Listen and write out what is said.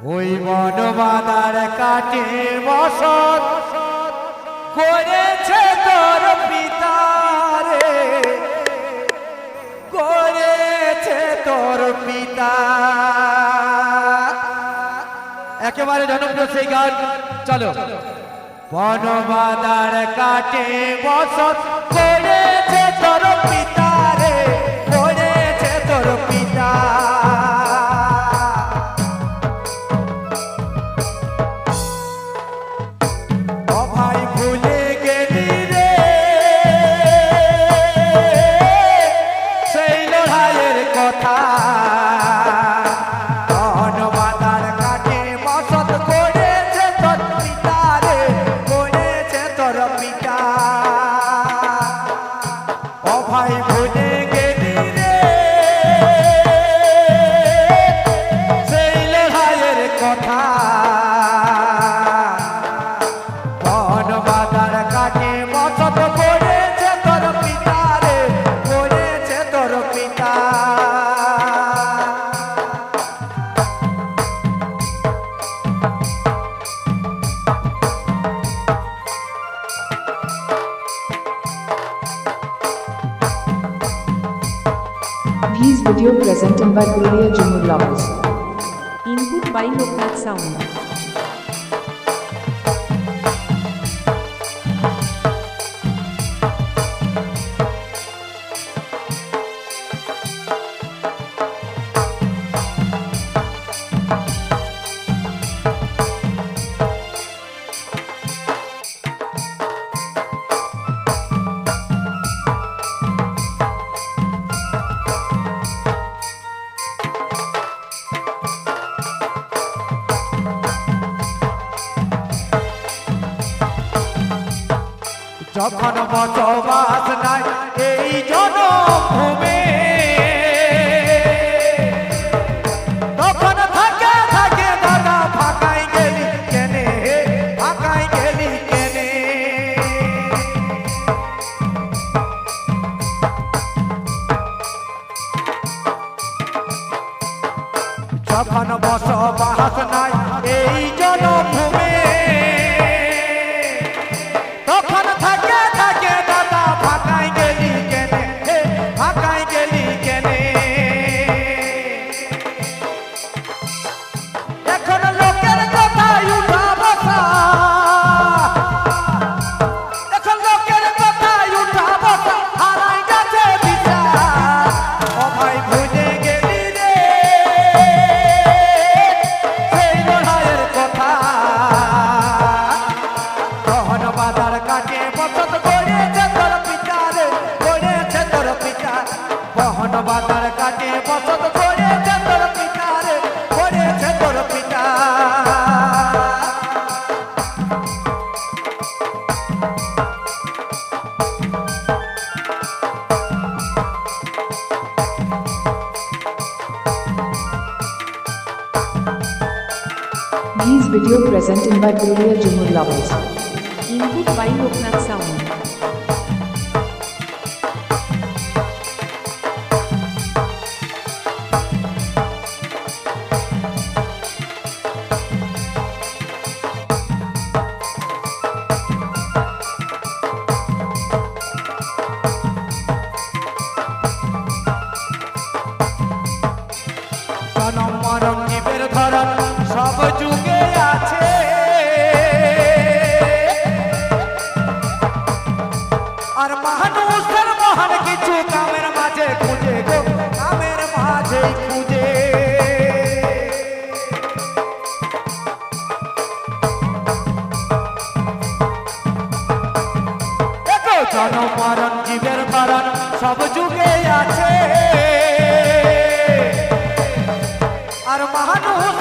ওই বনবাদার কাটে বসত করেছে তোর পিতারে, করেছে তোর পিতা। একেবারে জনপ্রিয় সেই গান, চলো। বনবাদার কাটে বসত করেছে তোর পিতারে, করেছে তোর পিতা। This video presented by Gloria Jumur Lovers. Input by Loknath Sound. যখন বসবাস নাই এই জনভূমে, তখন থাকে থাকে দাদা ফাঁকাই গেলি কেনে, ফাঁকাই গেলি কেনে। যখন বসবাস নাই এই জনভূমে, তখন থাকে থাকে দাদা ফাঁকাই গেলি কেনে, ফাঁকাই গেলি কেনে। এখন লোকের কথায় উঠা বসা, এখন লোকের কথায় উঠা বসা হারাই গেছে বিচার। ও ভাই ভুলে গেলি রে সেই লড়াইয়ের কথা। বনবাদার কাটে বসত করেছে তোর পিতারে, করেছে তোর পিতা। বনবাদার কাটে বসত করেছে তোর পিতারে, করেছে তোর পিতা। This video presented by Gloria Jumur Lovers. Input by Loknath Sound. জনম মরণ জীবের ধরন সব যুগে আছে, আর মানুষের মহান কিছু কামের মাঝে খুঁজে গো, কামের মাঝে খুঁজে। দেখো জনম মরণ জীবের ধরন সব যুগে আছে, আর মানুষ